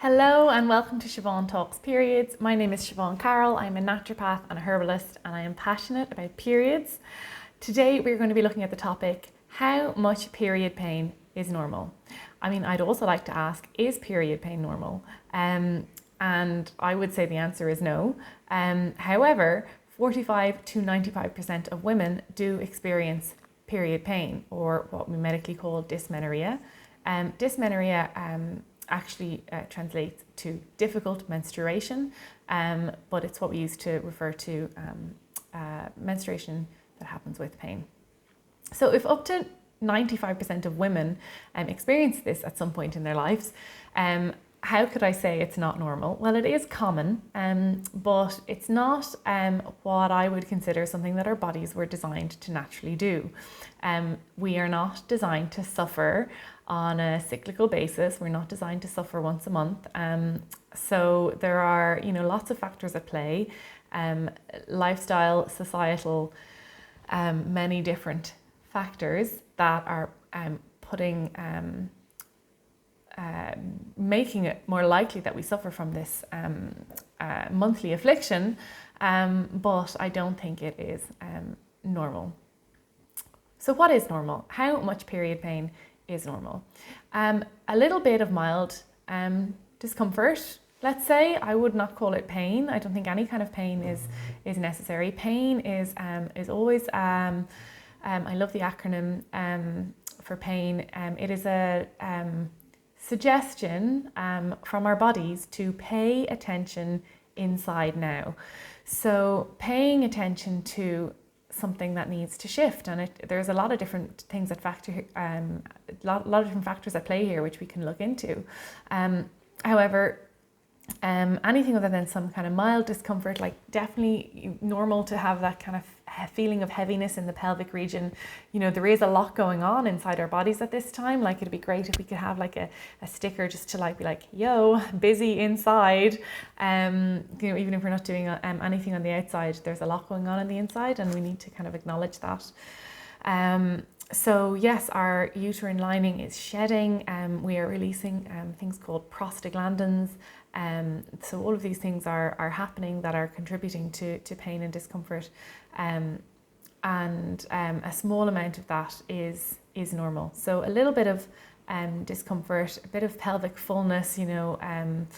Hello and welcome to Siobhan Talks Periods. My name is Siobhan Carroll. I'm a naturopath and a herbalist and I am passionate about periods. Today we're going to be looking at the topic, how much period pain is normal? I mean, I'd also like to ask, is period pain normal? And I would say the answer is no. However, 45 to 95% of women do experience period pain, or what we medically call dysmenorrhea. Dysmenorrhea actually translates to difficult menstruation, but it's what we use to refer to menstruation that happens with pain. So if up to 95% of women experience this at some point in their lives, how could I say it's not normal? Well, it is common, but it's not what I would consider something that our bodies were designed to naturally do. We are not designed to suffer on a cyclical basis. We're not designed to suffer once a month. So there are, lots of factors at play, lifestyle, societal, many different factors that are making it more likely that we suffer from this monthly affliction, but I don't think it is normal. So what is normal? How much period pain is normal? A little bit of mild discomfort, let's say. I would not call it pain. I don't think any kind of pain is necessary. Pain is always, I love the acronym for pain. It is a suggestion from our bodies to pay attention inside now. So paying attention to something that needs to shift, and there's a lot of different things that a lot of different factors at play here which we can look into. However, anything other than some kind of mild discomfort, like definitely normal to have that kind of feeling of heaviness in the pelvic region. There is a lot going on inside our bodies at this time. Like, it'd be great if we could have like a sticker just to be like, yo, busy inside. Even if we're not doing anything on the outside, there's a lot going on the inside, and we need to kind of acknowledge that. So yes, our uterine lining is shedding. We are releasing things called prostaglandins. So all of these things are happening that are contributing to pain and discomfort. And a small amount of that is normal. So a little bit of discomfort, a bit of pelvic fullness, and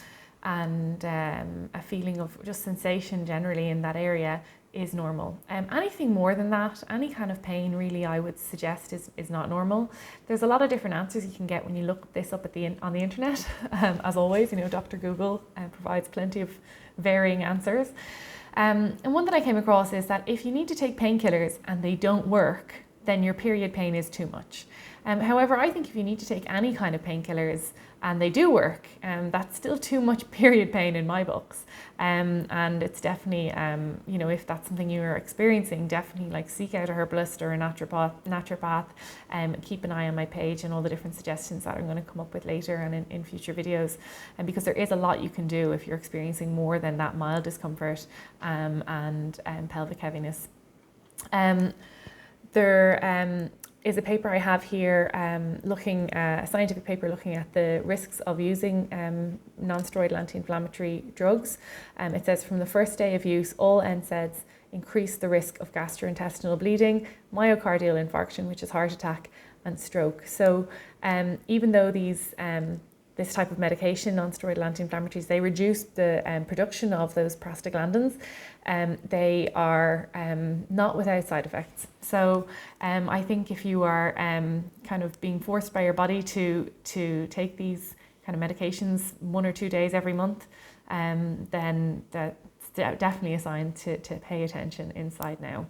a feeling of just sensation generally in that area is normal. Anything more than that, any kind of pain really, I would suggest is not normal. There's a lot of different answers you can get when you look this up on the internet. As always, Dr. Google provides plenty of varying answers. And one that I came across is that if you need to take painkillers and they don't work, then your period pain is too much. However, I think if you need to take any kind of painkillers and they do work, that's still too much period pain in my books. And it's definitely, if that's something you're experiencing, definitely seek out a herbalist or a naturopath. Keep an eye on my page and all the different suggestions that I'm going to come up with later and in future videos. And because there is a lot you can do if you're experiencing more than that mild discomfort and pelvic heaviness. There is a paper I have here a scientific paper looking at the risks of using non-steroidal anti-inflammatory drugs. It says from the first day of use, all NSAIDs increase the risk of gastrointestinal bleeding, myocardial infarction, which is heart attack, and stroke. So even though this type of medication, non-steroidal anti-inflammatories, they reduce the production of those prostaglandins. They are not without side effects. So I think if you are kind of being forced by your body to take these kind of medications 1 or 2 days every month, then that's definitely a sign to pay attention inside now.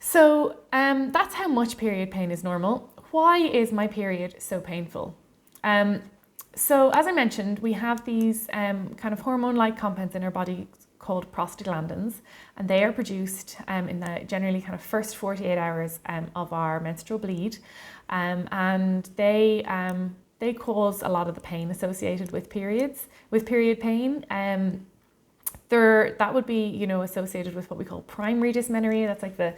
So that's how much period pain is normal. Why is my period so painful? So as I mentioned, we have these kind of hormone-like compounds in our body called prostaglandins, and they are produced in the generally kind of first 48 hours of our menstrual bleed, and they cause a lot of the pain associated with period pain. That would be, you know, associated with what we call primary dysmenorrhea. That's like the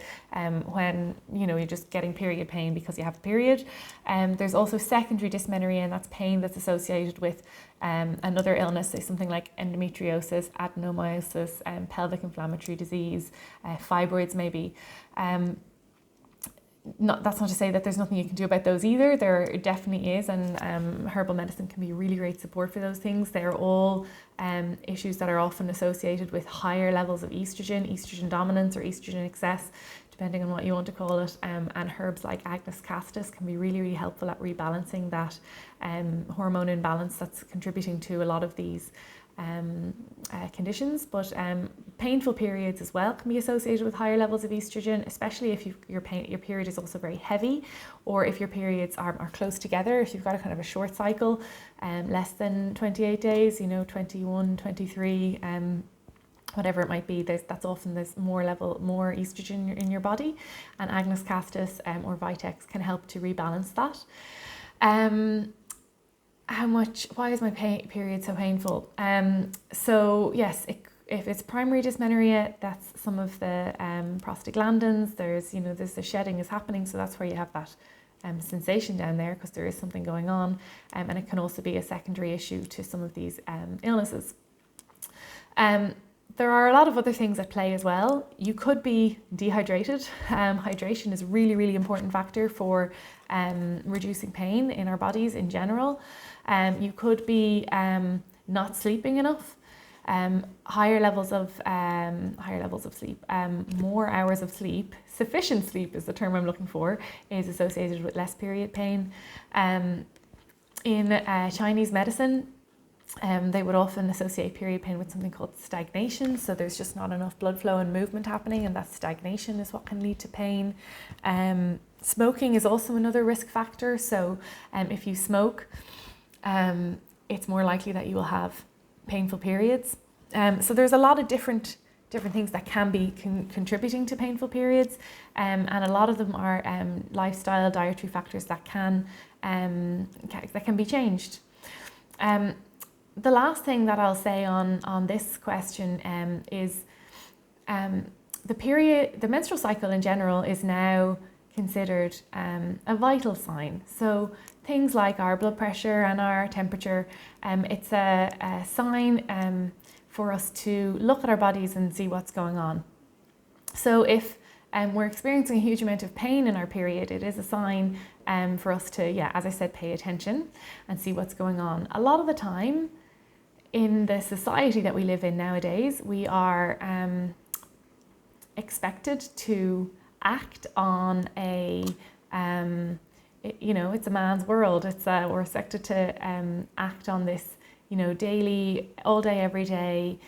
when, you know, you're just getting period pain because you have a period. There's also secondary dysmenorrhea, and that's pain that's associated with another illness, say something like endometriosis, adenomyosis, pelvic inflammatory disease, fibroids maybe. That's not to say that there's nothing you can do about those either. There definitely is, and herbal medicine can be really great support for those things. They're all issues that are often associated with higher levels of estrogen dominance or estrogen excess, depending on what you want to call it. And herbs like Agnus castus can be really, really helpful at rebalancing that hormone imbalance that's contributing to a lot of these conditions. But painful periods as well can be associated with higher levels of estrogen, especially if your period is also very heavy, or if your periods are close together. If you've got a kind of a short cycle, less than 28 days, you know, 21, 23, whatever it might be, there's more estrogen in your body, and Agnus castus or Vitex can help to rebalance that. Why is my period so painful? So yes, if it's primary dysmenorrhea, that's some of the prostaglandins. There's the shedding is happening, so that's where you have that sensation down there, because there is something going on, and it can also be a secondary issue to some of these illnesses. There are a lot of other things at play as well. You could be dehydrated. Hydration is a really, really important factor for reducing pain in our bodies in general. You could be not sleeping enough. Higher levels of sleep, more hours of sleep, sufficient sleep is the term I'm looking for, is associated with less period pain. In Chinese medicine, they would often associate period pain with something called stagnation. So there's just not enough blood flow and movement happening, and that stagnation is what can lead to pain. Smoking is also another risk factor. So if you smoke, it's more likely that you will have painful periods. So there's a lot of different things that can be contributing to painful periods, and a lot of them are lifestyle, dietary factors that can be changed. The last thing that I'll say on this question is the menstrual cycle in general is now considered a vital sign. So things like our blood pressure and our temperature, it's a sign for us to look at our bodies and see what's going on. So if we're experiencing a huge amount of pain in our period, it is a sign for us to, as I said, pay attention and see what's going on. A lot of the time in the society that we live in nowadays, we are expected to act on it's a man's world. We're expected to act on this, daily, all day, every day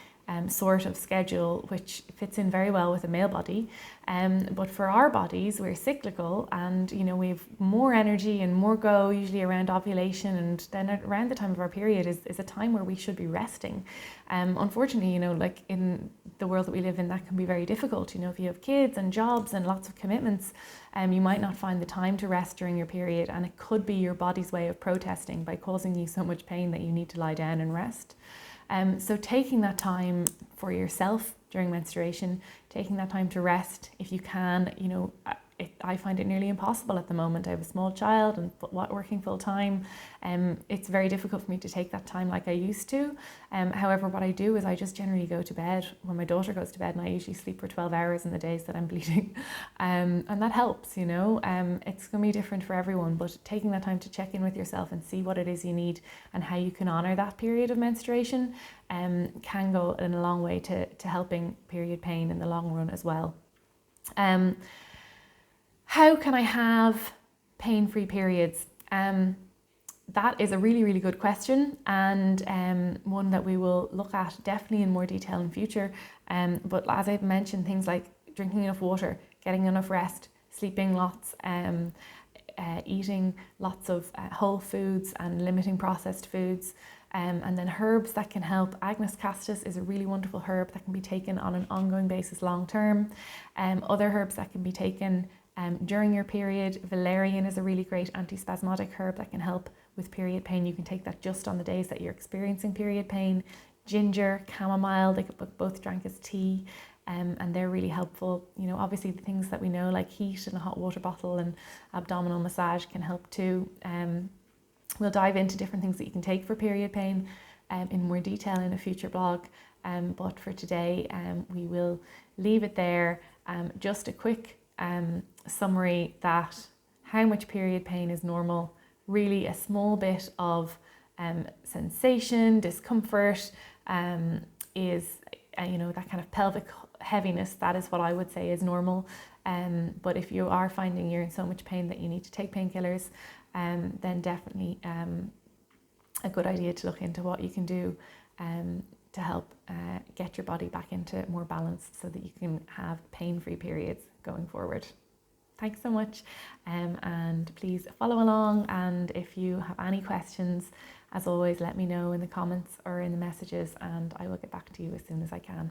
sort of schedule, which fits in very well with a male body. But for our bodies, we're cyclical, and we have more energy and more go usually around ovulation, and then around the time of our period is a time where we should be resting. Unfortunately, like in the world that we live in, that can be very difficult. If you have kids and jobs and lots of commitments, you might not find the time to rest during your period, and it could be your body's way of protesting by causing you so much pain that you need to lie down and rest. So taking that time for yourself during menstruation, taking that time to rest if you can, I find it nearly impossible at the moment. I have a small child and working full time. It's very difficult for me to take that time like I used to. However, what I do is I just generally go to bed when my daughter goes to bed, and I usually sleep for 12 hours in the days that I'm bleeding. And that helps, It's going to be different for everyone, but taking that time to check in with yourself and see what it is you need and how you can honour that period of menstruation can go in a long way to helping period pain in the long run as well. How can I have pain-free periods? That is a really, really good question, and one that we will look at definitely in more detail in future. But as I've mentioned, things like drinking enough water, getting enough rest, sleeping lots, eating lots of whole foods and limiting processed foods. And then herbs that can help. Agnus castus is a really wonderful herb that can be taken on an ongoing basis long term. Other herbs that can be taken during your period. Valerian is a really great antispasmodic herb that can help with period pain. You can take that just on the days that you're experiencing period pain. ginger, chamomile, they could be both drank as tea. And they're really helpful. You know, obviously the things that we know, like heat in a hot water bottle and abdominal massage, can help too. We'll dive into different things that you can take for period pain in more detail in a future blog. But for today, we will leave it there. Just a quick summary that how much period pain is normal. Really a small bit of sensation, discomfort is, you know, that kind of pelvic heaviness. That is what I would say is normal. But if you are finding you're in so much pain that you need to take painkillers, then definitely a good idea to look into what you can do to help get your body back into more balance so that you can have pain-free periods going forward. Thanks so much, and please follow along, and if you have any questions, as always, let me know in the comments or in the messages, and I will get back to you as soon as I can.